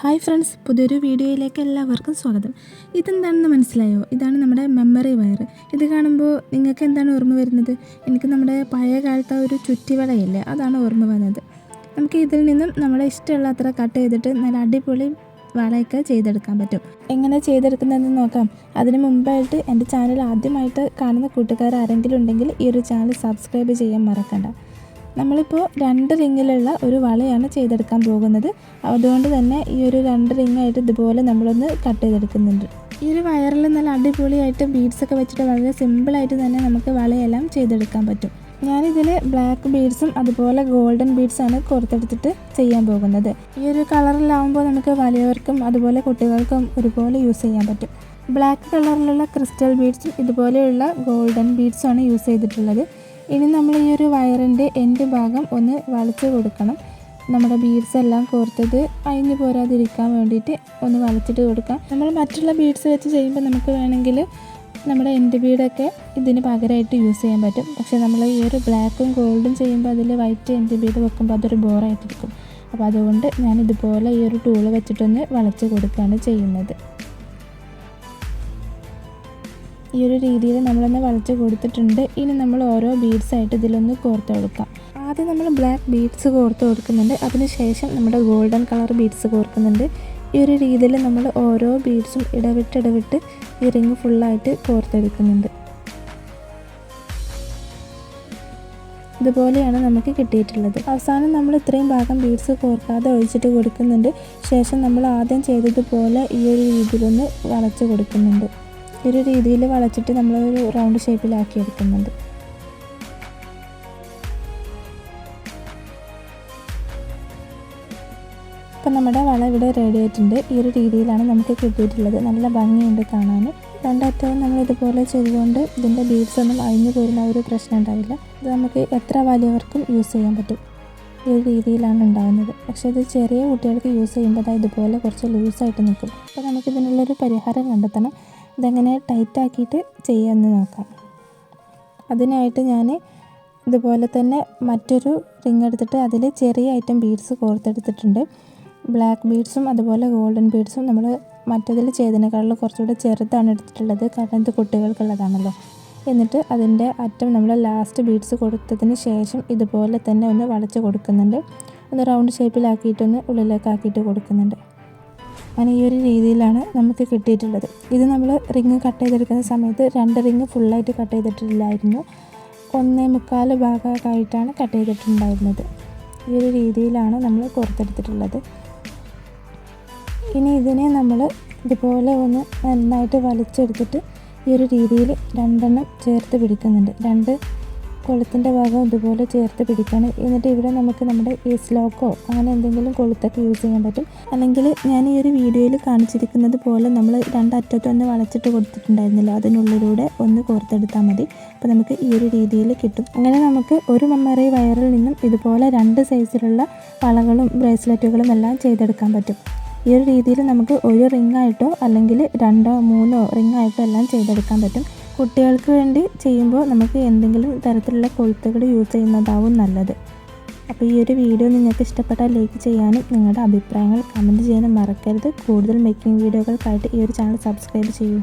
Hi friends, പുതിയൊരു വീഡിയോയിലേക്ക് എല്ലാവർക്കും സ്വാഗതം. ഇതെന്താണെന്ന് മനസ്സിലായോ? ഇതാണ് നമ്മുടെ മെമ്മറി വയർ. ഇത് കാണുമ്പോൾ നിങ്ങൾക്ക് എന്താണ് ഓർമ്മ വരുന്നത്? എനിക്ക് നമ്മുടെ പഴയ കാലത്തെ ഒരു ചുറ്റിവളയില്ലേ, അതാണ് ഓർമ്മ വന്നത്. നമുക്ക് ഇതിൽ നിന്നും നമ്മളെ ഇഷ്ടമുള്ള അത്ര കട്ട് ചെയ്തിട്ട് നല്ല അടിപൊളി വളയൊക്കെ ചെയ്തെടുക്കാൻ പറ്റും. എങ്ങനെ ചെയ്തെടുക്കുന്നതെന്ന് നോക്കാം. അതിന് മുമ്പായിട്ട് എൻ്റെ ചാനൽ ആദ്യമായിട്ട് കാണുന്ന കൂട്ടുകാർ ആരെങ്കിലും ഉണ്ടെങ്കിൽ ഈ ഒരു ചാനൽ സബ്സ്ക്രൈബ് ചെയ്യാൻ മറക്കണ്ട. നമ്മളിപ്പോൾ 2 റിങ്ങിലുള്ള ഒരു വളയാണ് ചെയ്തെടുക്കാൻ പോകുന്നത്. അതുകൊണ്ട് തന്നെ ഈ ഒരു 2 റിങ്ങായിട്ട് ഇതുപോലെ നമ്മളൊന്ന് കട്ട് ചെയ്തെടുക്കുന്നുണ്ട്. ഈ ഒരു വയറിൽ നല്ല അടിപൊളിയായിട്ട് ബീഡ്സൊക്കെ വെച്ചിട്ട് വളരെ സിമ്പിളായിട്ട് തന്നെ നമുക്ക് വളയെല്ലാം ചെയ്തെടുക്കാൻ പറ്റും. ഞാനിതിൽ ബ്ലാക്ക് ബീഡ്സും അതുപോലെ ഗോൾഡൻ ബീഡ്സാണ് കോർത്തെടുത്തിട്ട് ചെയ്യാൻ പോകുന്നത്. ഈ ഒരു കളറിലാവുമ്പോൾ നമുക്ക് വലിയവർക്കും അതുപോലെ കുട്ടികൾക്കും ഒരുപോലെ യൂസ് ചെയ്യാൻ പറ്റും. ബ്ലാക്ക് കളറിലുള്ള ക്രിസ്റ്റൽ ബീഡ്സും ഇതുപോലെയുള്ള ഗോൾഡൻ ബീഡ്സുമാണ് യൂസ് ചെയ്തിട്ടുള്ളത്. ഇനി നമ്മൾ ഈ ഒരു വയറിൻ്റെ എൻഡ് ഭാഗം ഒന്ന് വളച്ച് കൊടുക്കണം. നമ്മുടെ ബീഡ്സ് എല്ലാം കോർത്തത് അഴിഞ്ഞു പോരാതിരിക്കാൻ വേണ്ടിയിട്ട് ഒന്ന് വളച്ചിട്ട് കൊടുക്കാം. നമ്മൾ മറ്റുള്ള ബീഡ്സ് വെച്ച് ചെയ്യുമ്പോൾ നമുക്ക് വേണമെങ്കിൽ നമ്മുടെ എൻഡ് ബീഡൊക്കെ ഇതിന് പകരമായിട്ട് യൂസ് ചെയ്യാൻ പറ്റും. പക്ഷേ നമ്മൾ ഈ ഒരു ബ്ലാക്കും ഗോൾഡും ചെയ്യുമ്പോൾ അതിൽ വൈറ്റ് എൻഡ് ബീഡ് വെക്കുമ്പോൾ അതൊരു ബോറായിട്ടിരിക്കും. അപ്പോൾ അതുകൊണ്ട് ഞാൻ ഇതുപോലെ ഈ ഒരു ടൂള് വെച്ചിട്ടൊന്ന് വളച്ച് കൊടുക്കുകയാണ് ചെയ്യുന്നത്. ഈ ഒരു രീതിയിൽ നമ്മളൊന്ന് വളച്ച് കൊടുത്തിട്ടുണ്ട്. ഇനി നമ്മൾ ഓരോ ബീഡ്സായിട്ട് ഇതിലൊന്ന് കോർത്ത് കൊടുക്കാം. ആദ്യം നമ്മൾ ബ്ലാക്ക് ബീഡ്സ് കോർത്ത് കൊടുക്കുന്നുണ്ട്. അതിനുശേഷം നമ്മുടെ ഗോൾഡൻ കളർ ബീഡ്സ് കോർക്കുന്നുണ്ട്. ഈ ഒരു രീതിയിൽ നമ്മൾ ഓരോ ബീഡ്സും ഇടവിട്ട് ഈ റിങ് ഫുള്ളായിട്ട് കോർത്തെടുക്കുന്നുണ്ട്. ഇതുപോലെയാണ് നമുക്ക് കിട്ടിയിട്ടുള്ളത്. അവസാനം നമ്മൾ ഇത്രയും ഭാഗം ബീഡ്സ് കോർക്കാതെ ഒഴിച്ചിട്ട് കൊടുക്കുന്നുണ്ട്. ശേഷം നമ്മൾ ആദ്യം ചെയ്തതുപോലെ ഈ ഒരു രീതിയിലൊന്ന് വളച്ച് കൊടുക്കുന്നുണ്ട്. ഈ ഒരു രീതിയിൽ വളച്ചിട്ട് നമ്മളൊരു റൗണ്ട് ഷേപ്പിലാക്കി എടുക്കുന്നുണ്ട്. അപ്പം നമ്മുടെ വള ഇവിടെ റെഡി ആയിട്ടുണ്ട്. ഈ ഒരു രീതിയിലാണ് നമുക്ക് കിട്ടിയിട്ടുള്ളത്. നല്ല ഭംഗിയുണ്ട് കാണാൻ. രണ്ടറ്റവും നമ്മൾ ഇതുപോലെ ചെയ്തുകൊണ്ട് ഇതിൻ്റെ ബീഡ്സ് ഒന്നും അഴിഞ്ഞു പോരുന്ന ഒരു പ്രശ്നം ഉണ്ടാവില്ല. ഇത് നമുക്ക് എത്ര വലിയവർക്കും യൂസ് ചെയ്യാൻ പറ്റും. ഈ ഒരു രീതിയിലാണ് ഉണ്ടാകുന്നത്. പക്ഷേ ഇത് ചെറിയ കുട്ടികൾക്ക് യൂസ് ചെയ്യുമ്പോൾ ഇതുപോലെ കുറച്ച് ലൂസായിട്ട് നിൽക്കും. അപ്പോൾ നമുക്കിതിനുള്ളൊരു പരിഹാരം കണ്ടെത്തണം. ഇതെങ്ങനെ ടൈറ്റാക്കിയിട്ട് ചെയ്യാമെന്ന് നോക്കാം. അതിനായിട്ട് ഞാൻ ഇതുപോലെ തന്നെ മറ്റൊരു റിങ് എടുത്തിട്ട് അതിൽ ചെറിയ ഐറ്റം ബീഡ്സ് കോർത്തെടുത്തിട്ടുണ്ട്. ബ്ലാക്ക് ബീഡ്സും അതുപോലെ ഗോൾഡൻ ബീഡ്സും നമ്മൾ മറ്റതിൽ ചെയ്തതിനേക്കാളും കുറച്ചുകൂടെ ചെറുതാണ് എടുത്തിട്ടുള്ളത്. കാരണം ഇത് കുട്ടികൾക്കുള്ളതാണല്ലോ. എന്നിട്ട് അതിൻ്റെ അറ്റം നമ്മൾ ലാസ്റ്റ് ബീഡ്സ് കൊടുത്തതിന് ശേഷം ഇതുപോലെ തന്നെ ഒന്ന് വളച്ച് കൊടുക്കുന്നുണ്ട്. ഒന്ന് റൗണ്ട് ഷേപ്പിലാക്കിയിട്ടൊന്ന് ഉള്ളിലേക്കാക്കിയിട്ട് കൊടുക്കുന്നുണ്ട്. അങ്ങനെ ഈ ഒരു രീതിയിലാണ് നമുക്ക് കിട്ടിയിട്ടുള്ളത്. ഇത് നമ്മൾ റിങ് കട്ട് ചെയ്തെടുക്കുന്ന സമയത്ത് 2 റിങ് ഫുള്ളായിട്ട് കട്ട് ചെയ്തിട്ടില്ലായിരുന്നു. 1.25 ഭാഗമായിട്ടാണ് കട്ട് ചെയ്തിട്ടുണ്ടായിരുന്നത്. ഈ ഒരു രീതിയിലാണ് നമ്മൾ കോർത്തെടുത്തിട്ടുള്ളത്. ഇനി ഇതിനെ നമ്മൾ ഇതുപോലെ ഒന്ന് നന്നായിട്ട് വലിച്ചെടുത്തിട്ട് ഈ ഒരു രീതിയിൽ 2 എണ്ണം ചേർത്ത് പിടിക്കുന്നുണ്ട്. 2 കൊളുത്തിൻ്റെ ഭാഗം ഇതുപോലെ ചേർത്ത് പിടിക്കണം. എന്നിട്ട് ഇവിടെ നമുക്ക് നമ്മുടെ ഏസ് ലോക്കോ അങ്ങനെ എന്തെങ്കിലും കൊളുത്തൊക്കെ യൂസ് ചെയ്യാൻ പറ്റും. അല്ലെങ്കിൽ ഞാൻ ഈ ഒരു വീഡിയോയിൽ കാണിച്ചിരിക്കുന്നത് പോലെ നമ്മൾ 2 അറ്റത്തൊന്ന് വളച്ചിട്ട് കൊടുത്തിട്ടുണ്ടായിരുന്നില്ല, അതിനുള്ളിലൂടെ ഒന്ന് കോർത്തെടുത്താൽ മതി. അപ്പോൾ നമുക്ക് ഈ ഒരു രീതിയിൽ കിട്ടും. അങ്ങനെ നമുക്ക് ഒരു മെമ്മറി വയറിൽ നിന്നും ഇതുപോലെ 2 സൈസിലുള്ള വളകളും ബ്രേസ്ലെറ്റുകളും എല്ലാം ചെയ്തെടുക്കാൻ പറ്റും. ഈ ഒരു രീതിയിൽ നമുക്ക് ഒരു റിങ്ങായിട്ടോ അല്ലെങ്കിൽ 2 3 റിങ്ങായിട്ടോ എല്ലാം ചെയ്തെടുക്കാൻ പറ്റും. കുട്ടികൾക്ക് വേണ്ടി ചെയ്യുമ്പോൾ നമുക്ക് എന്തെങ്കിലും തരത്തിലുള്ള കൊളുത്തുകൾ യൂസ് ചെയ്യുന്നതാവും നല്ലത്. അപ്പോൾ ഈ ഒരു വീഡിയോ നിങ്ങൾക്ക് ഇഷ്ടപ്പെട്ടാൽ ലൈക്ക് ചെയ്യാനും നിങ്ങളുടെ അഭിപ്രായങ്ങൾ കമൻറ്റ് ചെയ്യാനും മറക്കരുത്. കൂടുതൽ മേക്കിംഗ് വീഡിയോകൾക്കായിട്ട് ഈ ഒരു ചാനൽ സബ്സ്ക്രൈബ് ചെയ്യൂ.